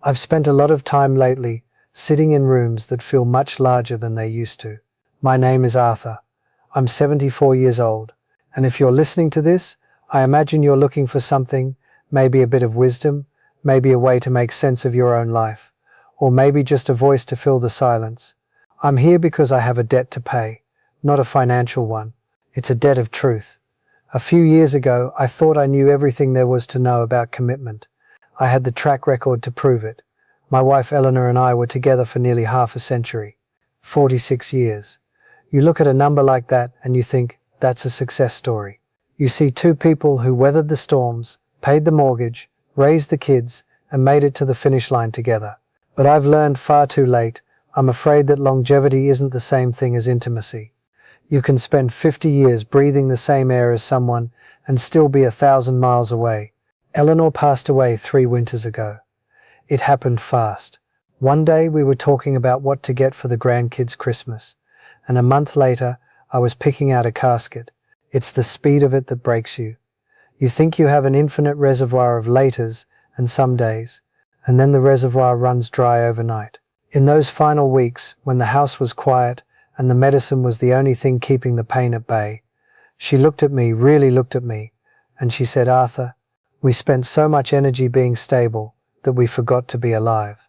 I've spent a lot of time lately sitting in rooms that feel much larger than they used to. My name is Arthur. I'm 74 years old, and if you're listening to this, I imagine you're looking for something, maybe a bit of wisdom, maybe a way to make sense of your own life, or maybe just a voice to fill the silence. I'm here because I have a debt to pay, not a financial one. It's a debt of truth. A few years ago, I thought I knew everything there was to know about commitment. I had the track record to prove it. My wife Eleanor and I were together for nearly half a century, 46 years. You look at a number like that and you think, that's a success story. You see two people who weathered the storms, paid the mortgage, raised the kids, and made it to the finish line together. But I've learned far too late, I'm afraid, that longevity isn't the same thing as intimacy. You can spend 50 years breathing the same air as someone and still be 1,000 miles away. Eleanor passed away 3 winters ago. It happened fast. One day we were talking about what to get for the grandkids' Christmas, and a month later I was picking out a casket. It's the speed of it that breaks you. You think you have an infinite reservoir of laters and some days, and then the reservoir runs dry overnight. In those final weeks, when the house was quiet and the medicine was the only thing keeping the pain at bay, she looked at me, really looked at me, and she said, "Arthur, we spent so much energy being stable that we forgot to be alive."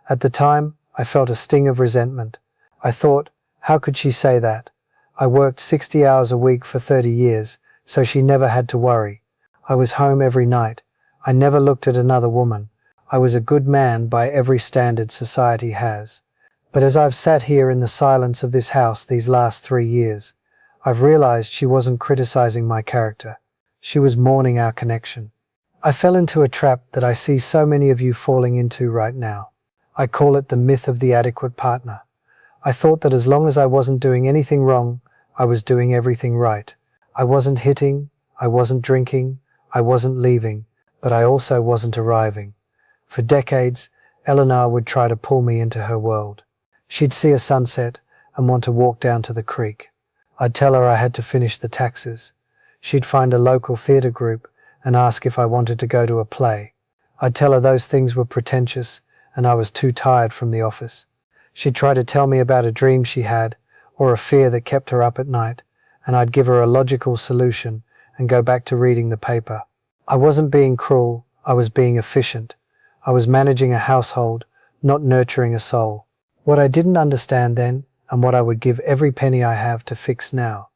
At the time, I felt a sting of resentment. I thought, how could she say that? I worked 60 hours a week for 30 years, so she never had to worry. I was home every night. I never looked at another woman. I was a good man by every standard society has. But as I've sat here in the silence of this house these last 3 years, I've realized she wasn't criticizing my character. She was mourning our connection. I fell into a trap that I see so many of you falling into right now. I call it the myth of the adequate partner. I thought that as long as I wasn't doing anything wrong, I was doing everything right. I wasn't hitting, I wasn't drinking, I wasn't leaving, but I also wasn't arriving. For decades, Eleanor would try to pull me into her world. She'd see a sunset and want to walk down to the creek. I'd tell her I had to finish the taxes. She'd find a local theatre group and ask if I wanted to go to a play. I'd tell her those things were pretentious and I was too tired from the office. She'd try to tell me about a dream she had or a fear that kept her up at night, and I'd give her a logical solution and go back to reading the paper. I wasn't being cruel, I was being efficient. I was managing a household, not nurturing a soul. What I didn't understand then, and what I would give every penny I have to fix now,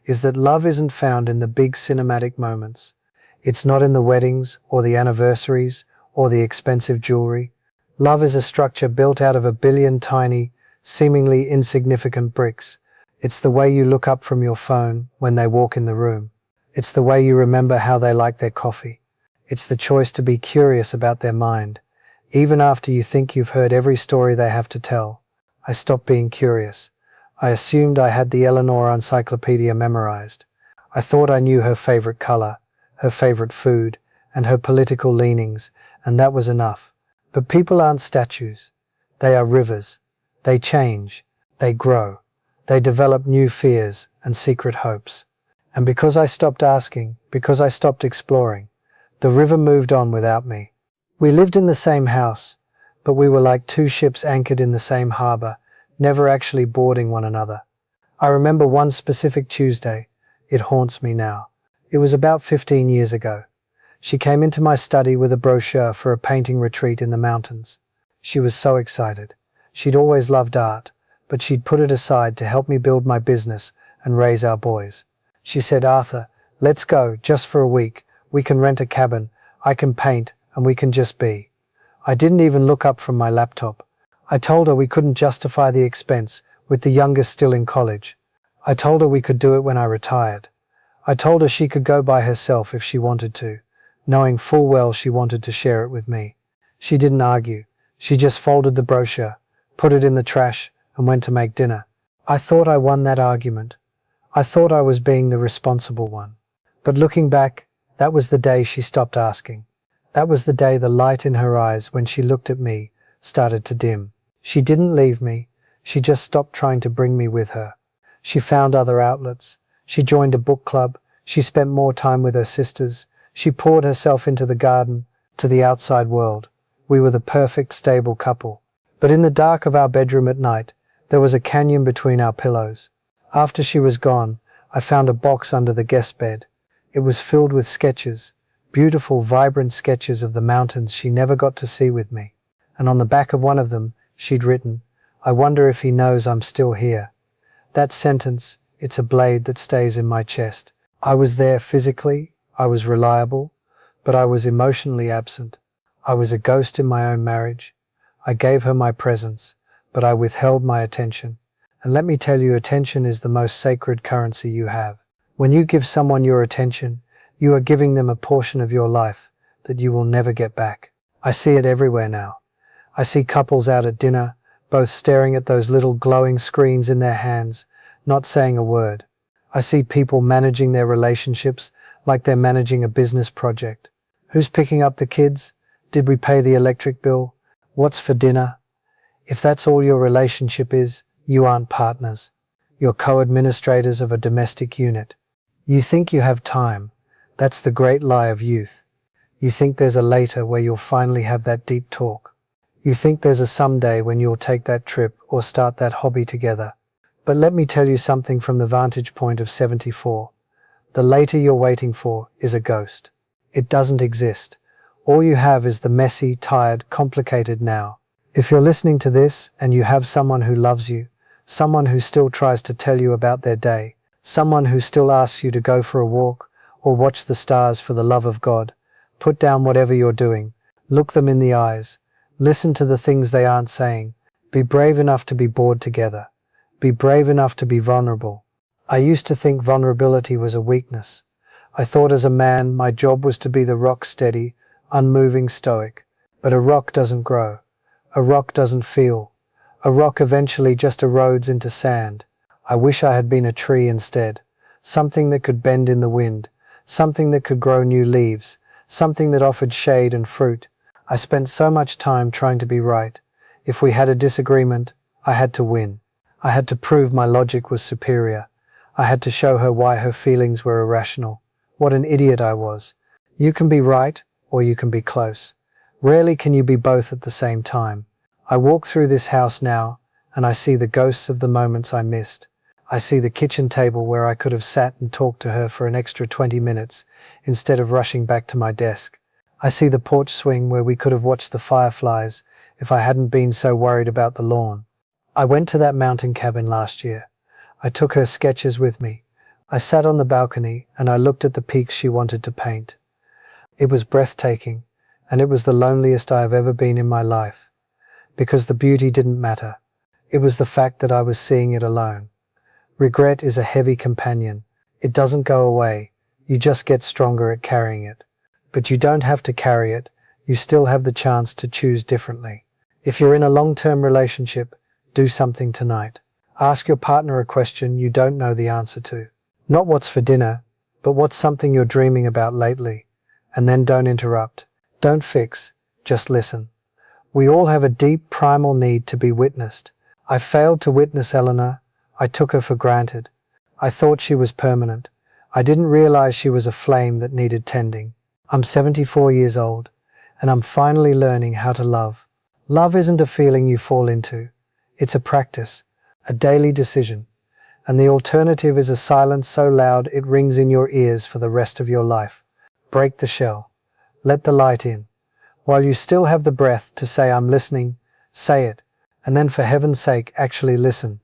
is that love isn't found in the big cinematic moments. It's not in the weddings or the anniversaries or the expensive jewelry. Love is a structure built out of a billion tiny, seemingly insignificant bricks. It's the way you look up from your phone when they walk in the room. It's the way you remember how they like their coffee. It's the choice to be curious about their mind, even after you think you've heard every story they have to tell. I stopped being curious. I assumed I had the Eleanor encyclopedia memorized. I thought I knew her favorite color, her favorite food, and her political leanings, and that was enough. But people aren't statues. They are rivers. They change. They grow. They develop new fears and secret hopes. And because I stopped asking, because I stopped exploring, the river moved on without me. We lived in the same house, but we were like two ships anchored in the same harbor, never actually boarding one another. I remember one specific Tuesday. It haunts me now. It was about 15 years ago. She came into my study with a brochure for a painting retreat in the mountains. She was so excited. She'd always loved art, but she'd put it aside to help me build my business and raise our boys. She said, "Arthur, let's go, just for a week. We can rent a cabin, I can paint, and we can just be." I didn't even look up from my laptop. I told her we couldn't justify the expense, with the youngest still in college. I told her we could do it when I retired. I told her she could go by herself if she wanted to, knowing full well she wanted to share it with me. She didn't argue. She just folded the brochure, put it in the trash, and went to make dinner. I thought I won that argument. I thought I was being the responsible one. But looking back, that was the day she stopped asking. That was the day the light in her eyes when she looked at me started to dim. She didn't leave me. She just stopped trying to bring me with her. She found other outlets. She joined a book club. She spent more time with her sisters. She poured herself into the garden, to the outside world. We were the perfect, stable couple. But in the dark of our bedroom at night, there was a canyon between our pillows. After she was gone, I found a box under the guest bed. It was filled with sketches, beautiful, vibrant sketches of the mountains she never got to see with me. And on the back of one of them, she'd written, "I wonder if he knows I'm still here." That sentence, it's a blade that stays in my chest. I was there physically, I was reliable, but I was emotionally absent. I was a ghost in my own marriage. I gave her my presence, but I withheld my attention. And let me tell you, attention is the most sacred currency you have. When you give someone your attention, you are giving them a portion of your life that you will never get back. I see it everywhere now. I see couples out at dinner, both staring at those little glowing screens in their hands, not saying a word. I see people managing their relationships like they're managing a business project. Who's picking up the kids? Did we pay the electric bill? What's for dinner? If that's all your relationship is, you aren't partners. You're co-administrators of a domestic unit. You think you have time. That's the great lie of youth. You think there's a later where you'll finally have that deep talk. You think there's a someday when you'll take that trip or start that hobby together. But let me tell you something from the vantage point of 74. The later you're waiting for is a ghost. It doesn't exist. All you have is the messy, tired, complicated now. If you're listening to this and you have someone who loves you, someone who still tries to tell you about their day, someone who still asks you to go for a walk or watch the stars, for the love of God, put down whatever you're doing, look them in the eyes, listen to the things they aren't saying, be brave enough to be bored together, be brave enough to be vulnerable. I used to think vulnerability was a weakness. I thought as a man my job was to be the rock-steady, unmoving stoic. But a rock doesn't grow. A rock doesn't feel. A rock eventually just erodes into sand. I wish I had been a tree instead. Something that could bend in the wind. Something that could grow new leaves. Something that offered shade and fruit. I spent so much time trying to be right. If we had a disagreement, I had to win. I had to prove my logic was superior. I had to show her why her feelings were irrational. What an idiot I was. You can be right, or you can be close. Rarely can you be both at the same time. I walk through this house now, and I see the ghosts of the moments I missed. I see the kitchen table where I could have sat and talked to her for an extra 20 minutes, instead of rushing back to my desk. I see the porch swing where we could have watched the fireflies if I hadn't been so worried about the lawn. I went to that mountain cabin last year. I took her sketches with me. I sat on the balcony and I looked at the peaks she wanted to paint. It was breathtaking, and it was the loneliest I have ever been in my life. Because the beauty didn't matter. It was the fact that I was seeing it alone. Regret is a heavy companion. It doesn't go away. You just get stronger at carrying it. But you don't have to carry it. You still have the chance to choose differently. If you're in a long-term relationship, do something tonight. Ask your partner a question you don't know the answer to. Not what's for dinner, but what's something you're dreaming about lately. And then don't interrupt. Don't fix. Just listen. We all have a deep primal need to be witnessed. I failed to witness Eleanor. I took her for granted. I thought she was permanent. I didn't realize she was a flame that needed tending. I'm 74 years old, and I'm finally learning how to love. Love isn't a feeling you fall into. It's a practice, a daily decision. And the alternative is a silence so loud it rings in your ears for the rest of your life. Break the shell. Let the light in. While you still have the breath to say, "I'm listening," say it. And then for heaven's sake, actually listen.